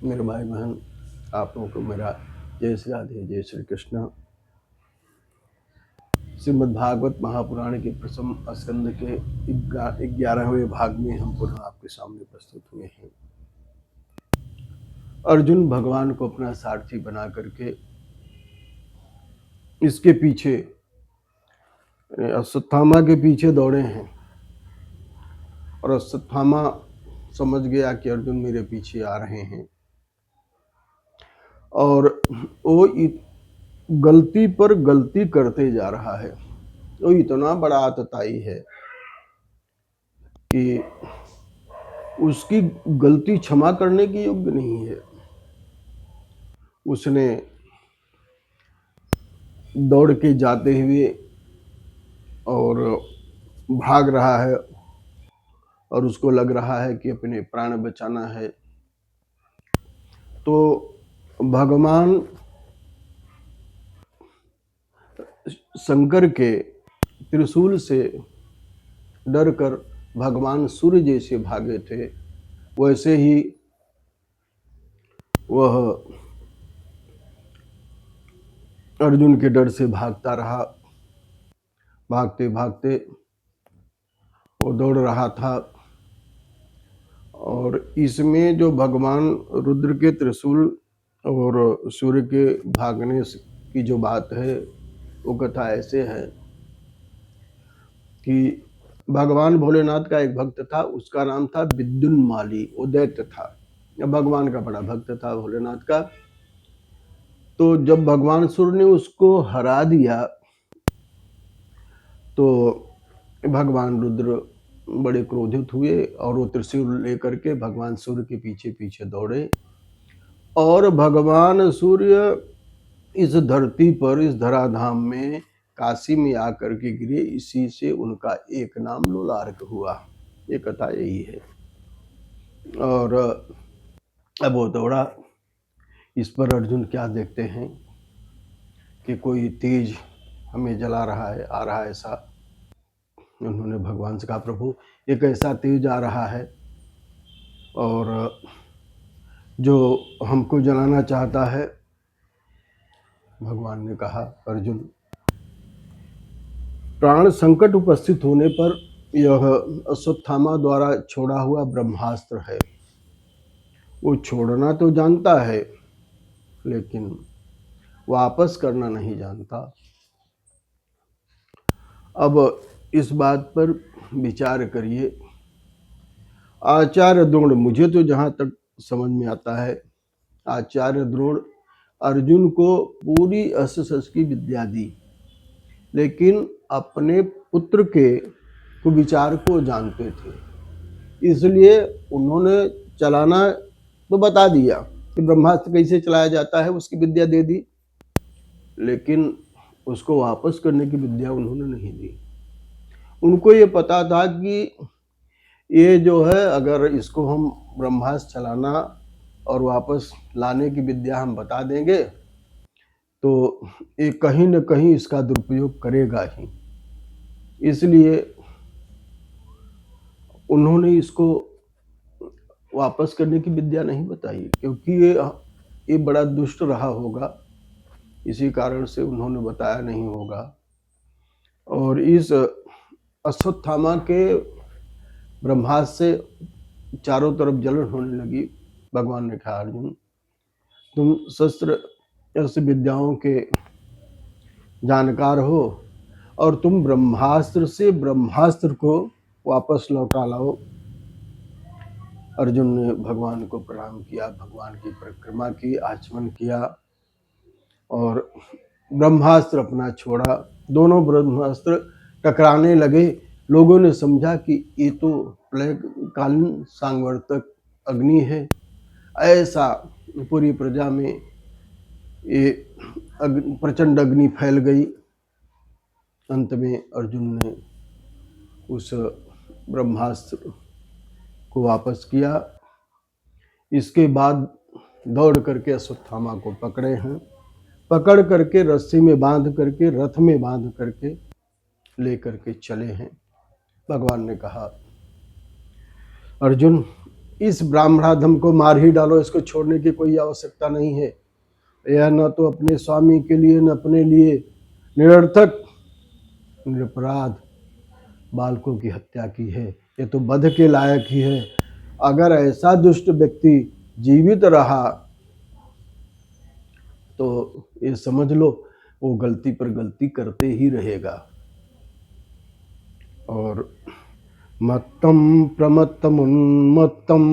मेरे भाई बहन, आप लोगों को मेरा जय श्री राधे, जय श्री कृष्ण। श्रीमद् भागवत महापुराण के प्रथम स्कंद के 11वें भाग में हम पुनः आपके सामने प्रस्तुत हुए हैं। अर्जुन भगवान को अपना सारथी बना करके इसके पीछे, अश्वत्थामा के पीछे दौड़े हैं और अश्वत्थामा समझ गया कि अर्जुन मेरे पीछे आ रहे हैं और वो गलती पर गलती करते जा रहा है। वो इतना बड़ा आतताई है कि उसकी गलती क्षमा करने की योग्य नहीं है। उसने दौड़ के जाते हुए और भाग रहा है और उसको लग रहा है कि अपने प्राण बचाना है, तो भगवान शंकर के त्रिशूल से डरकर भगवान सूर्य जैसे भागे थे, वैसे ही वह अर्जुन के डर से भागता रहा। भागते भागते वो दौड़ रहा था और इसमें जो भगवान रुद्र के त्रिशूल और सूर्य के भागने की जो बात है, वो कथा ऐसे है कि भगवान भोलेनाथ का एक भक्त था, उसका नाम था विद्युन्माली। वो दैत्य था, भगवान का बड़ा भक्त था भोलेनाथ का। तो जब भगवान सूर्य ने उसको हरा दिया तो भगवान रुद्र बड़े क्रोधित हुए और वो त्रिशूल लेकर के भगवान सूर्य के पीछे पीछे दौड़े और भगवान सूर्य इस धरती पर, इस धराधाम में, काशी में आकर के गिरे। इसी से उनका एक नाम लोलार्क हुआ। ये कथा यही है। और अब वो दौड़ा। इस पर अर्जुन क्या देखते हैं कि कोई तेज हमें जला रहा है, आ रहा है ऐसा। उन्होंने भगवान से कहा, प्रभु एक ऐसा तेज आ रहा है और जो हमको जलाना चाहता है। भगवान ने कहा, अर्जुन, प्राण संकट उपस्थित होने पर यह अश्वत्थामा द्वारा छोड़ा हुआ ब्रह्मास्त्र है। वो छोड़ना तो जानता है लेकिन वापस करना नहीं जानता। अब इस बात पर विचार करिए। आचार्य द्रोण, मुझे तो जहाँ तक समझ में आता है, आचार्य द्रोण अर्जुन को पूरी अस्त्र शस्त्र की विद्या दी, लेकिन अपने पुत्र के कुविचार को जानते थे, इसलिए उन्होंने चलाना तो बता दिया कि ब्रह्मास्त्र कैसे चलाया जाता है, उसकी विद्या दे दी, लेकिन उसको वापस करने की विद्या उन्होंने नहीं दी। उनको ये पता था कि ये जो है, अगर इसको हम ब्रह्मास्त्र चलाना और वापस लाने की विद्या हम बता देंगे तो ये कहीं न कहीं इसका दुरुपयोग करेगा ही। इसलिए उन्होंने इसको वापस करने की विद्या नहीं बताई, क्योंकि ये बड़ा दुष्ट रहा होगा, इसी कारण से उन्होंने बताया नहीं होगा। और इस अश्वत्थामा के ब्रह्मास्त्र से चारों तरफ जलन होने लगी। भगवान ने कहा, अर्जुन तुम शस्त्र ऐसी विद्याओं के जानकार हो और तुम ब्रह्मास्त्र से ब्रह्मास्त्र को वापस लौटा लाओ। अर्जुन ने भगवान को प्रणाम किया, भगवान की परिक्रमा की, आचमन किया और ब्रह्मास्त्र अपना छोड़ा। दोनों ब्रह्मास्त्र टकराने लगे। लोगों ने समझा कि ये तो प्रलयकालीन सांवर्तक अग्नि है। ऐसा पूरी प्रजा में ये प्रचंड अग्नि फैल गई। अंत में अर्जुन ने उस ब्रह्मास्त्र को वापस किया। इसके बाद दौड़ करके अश्वत्थामा को पकड़े हैं, पकड़ करके रस्सी में बांध करके, रथ में बांध करके ले करके चले हैं। भगवान ने कहा, अर्जुन इस ब्राह्मणाधम को मार ही डालो, इसको छोड़ने की कोई आवश्यकता नहीं है। यह न तो अपने स्वामी के लिए न अपने लिए निरर्थक निरपराध बालकों की हत्या की है। ये तो वध के लायक ही है। अगर ऐसा दुष्ट व्यक्ति जीवित रहा तो ये समझ लो वो गलती पर गलती करते ही रहेगा। और मत्तम प्रमत्तम उन्मत्तम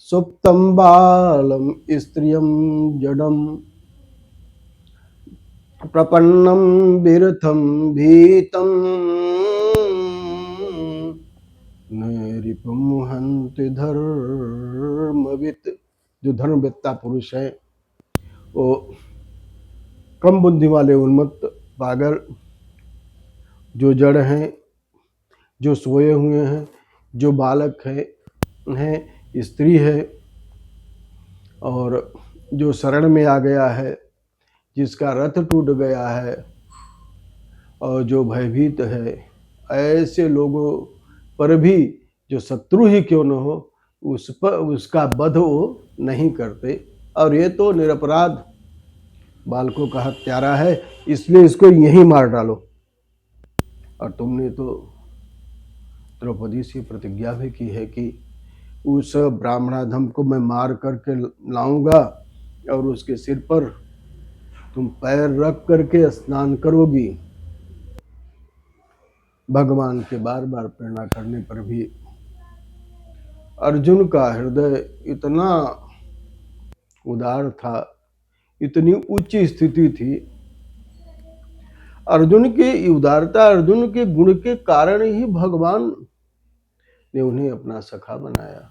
सुप्तम बालम स्त्रियम जडम प्रपन्नम विरथम भीतम नैरिपुम हन्ति धर्मवित्। जो धर्मवेत्ता पुरुष है वो कम बुद्धि वाले उन्मत्त पागल, जो जड़ हैं, जो सोए हुए हैं, जो बालक है, स्त्री है, और जो शरण में आ गया है, जिसका रथ टूट गया है और जो भयभीत है, ऐसे लोगों पर भी जो शत्रु ही क्यों न हो उस पर उसका वध वो नहीं करते। और ये तो निरपराध बालकों का हत्यारा है, इसलिए इसको यहीं मार डालो। और तुमने तो द्रौपदी से प्रतिज्ञा भी की है कि उस ब्राह्मणाधम को मैं मार करके लाऊंगा और उसके सिर पर तुम पैर रख करके स्नान करोगी। भगवान के बार बार प्रेरणा करने पर भी अर्जुन का हृदय इतना उदार था, इतनी उच्च स्थिति थी। अर्जुन की उदारता, अर्जुन के गुण के कारण ही भगवान ने उन्हें अपना सखा बनाया।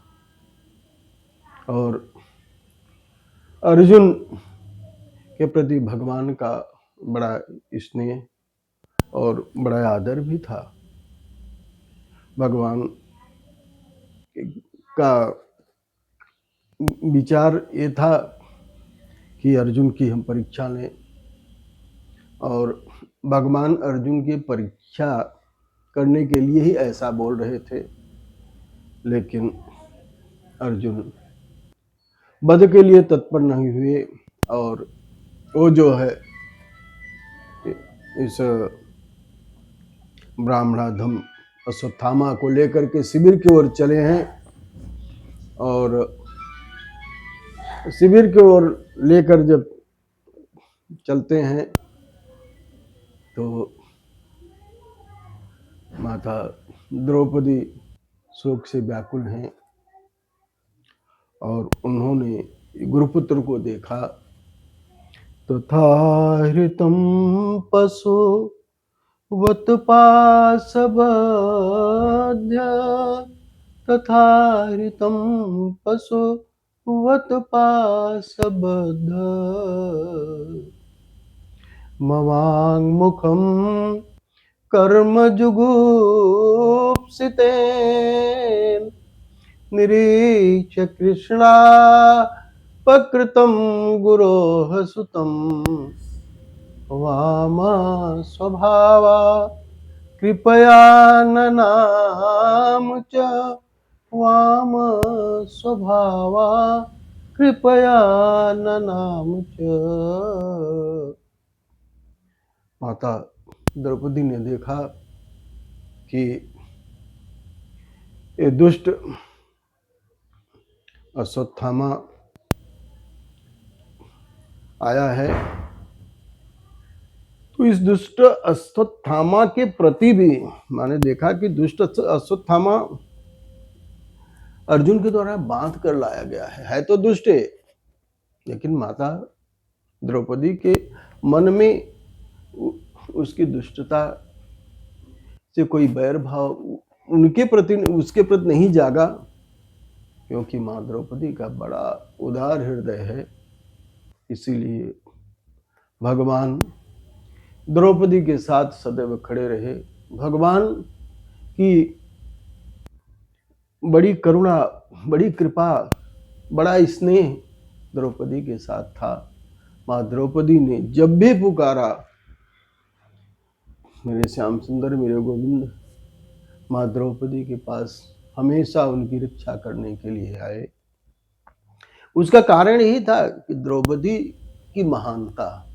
और अर्जुन के प्रति भगवान का बड़ा स्नेह और बड़ा आदर भी था। भगवान का विचार ये था कि अर्जुन की हम परीक्षा लें, और भगवान अर्जुन की परीक्षा करने के लिए ही ऐसा बोल रहे थे। लेकिन अर्जुन वध के लिए तत्पर नहीं हुए, और वो जो है इस ब्राह्मणाधम अश्वत्थामा को लेकर के शिविर की ओर चले हैं। और शिविर की ओर लेकर जब चलते हैं तो माता द्रौपदी शोक से व्याकुल हैं, और उन्होंने गुरुपुत्र को देखा तो था हृतम पशु वत पाशबध्य तथा हृतम पशु वत पाशबद्ध मवांग मुखम कर्म जुगुप्सिते निरीक्ष्य कृष्णा पकृतं गुरोः सुतं वाम स्वभावा कृपया ननाम च वाम स्वभावा कृपया ननाम च। माता द्रौपदी ने देखा कि ये दुष्ट अश्वत्थामा आया है, तो इस दुष्ट अश्वत्थामा के प्रति भी मैंने देखा कि दुष्ट अश्वत्थामा अर्जुन के द्वारा बांध कर लाया गया है तो दुष्ट है, लेकिन माता द्रौपदी के मन में उसकी दुष्टता से कोई बैर भाव उनके प्रति उसके प्रति नहीं जागा, क्योंकि माँ द्रौपदी का बड़ा उदार हृदय है। इसीलिए भगवान द्रौपदी के साथ सदैव खड़े रहे। भगवान की बड़ी करुणा, बड़ी कृपा, बड़ा स्नेह द्रौपदी के साथ था। माँ द्रौपदी ने जब भी पुकारा मेरे श्याम सुंदर, मेरे गोविंद, माँ द्रौपदी के पास हमेशा उनकी रक्षा करने के लिए आए। उसका कारण यही था कि द्रौपदी की महानता,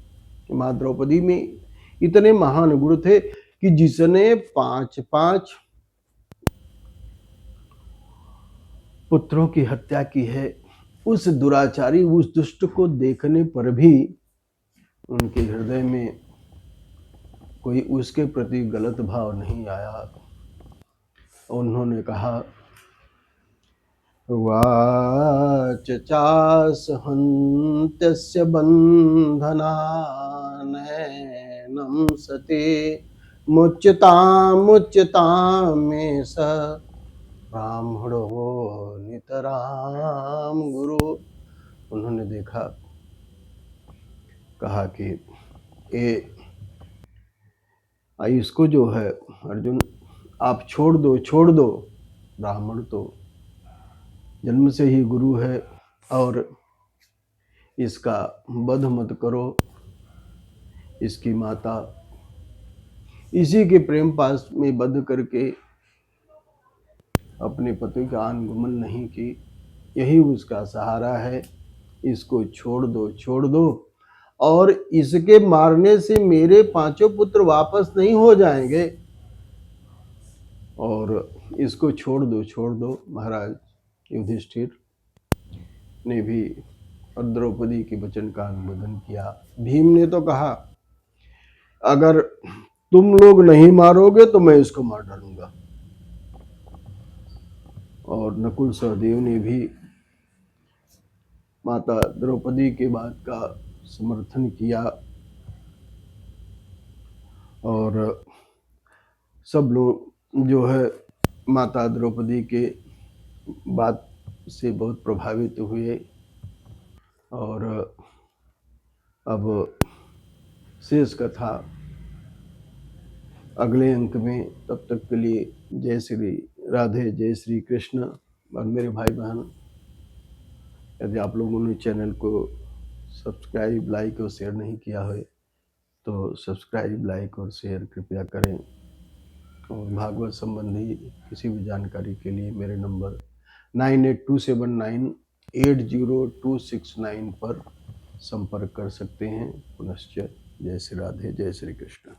माँ द्रौपदी में इतने महान गुण थे कि जिसने 5-5 पुत्रों की हत्या की है, उस दुराचारी, उस दुष्ट को देखने पर भी उनके हृदय में कोई उसके प्रति गलत भाव नहीं आया। उन्होंने कहा, वाच चासहन्त्यस्य बन्धनानैनं सते मुच्यतां मे स ब्राह्मणो नितराम गुरु। उन्होंने देखा, कहा कि इसको जो है अर्जुन आप छोड़ दो। ब्राह्मण तो जन्म से ही गुरु है और इसका वध मत करो। इसकी माता इसी के प्रेम पास में बंध करके अपने पति का अनुगमन नहीं की, यही उसका सहारा है। इसको छोड़ दो और इसके मारने से मेरे 5 पुत्र वापस नहीं हो जाएंगे, और इसको छोड़ दो। महाराज युधिष्ठिर ने भी द्रौपदी के वचन का अनुमोदन किया। भीम ने तो कहा, अगर तुम लोग नहीं मारोगे तो मैं इसको मार डालूंगा। और नकुल सहदेव ने भी माता द्रौपदी के बात का समर्थन किया और सब लोग जो है माता द्रौपदी के बात से बहुत प्रभावित हुए। और अब शेष कथा अगले अंक में। तब तक के लिए जय श्री राधे, जय श्री कृष्ण। और मेरे भाई बहन, यदि आप लोगों ने चैनल को सब्सक्राइब, लाइक और शेयर नहीं किया है तो सब्सक्राइब, लाइक और शेयर कृपया करें। और भागवत संबंधी किसी भी जानकारी के लिए मेरे नंबर 9827980269 पर संपर्क कर सकते हैं। पुनश्च जय श्री राधे, जय श्री कृष्ण।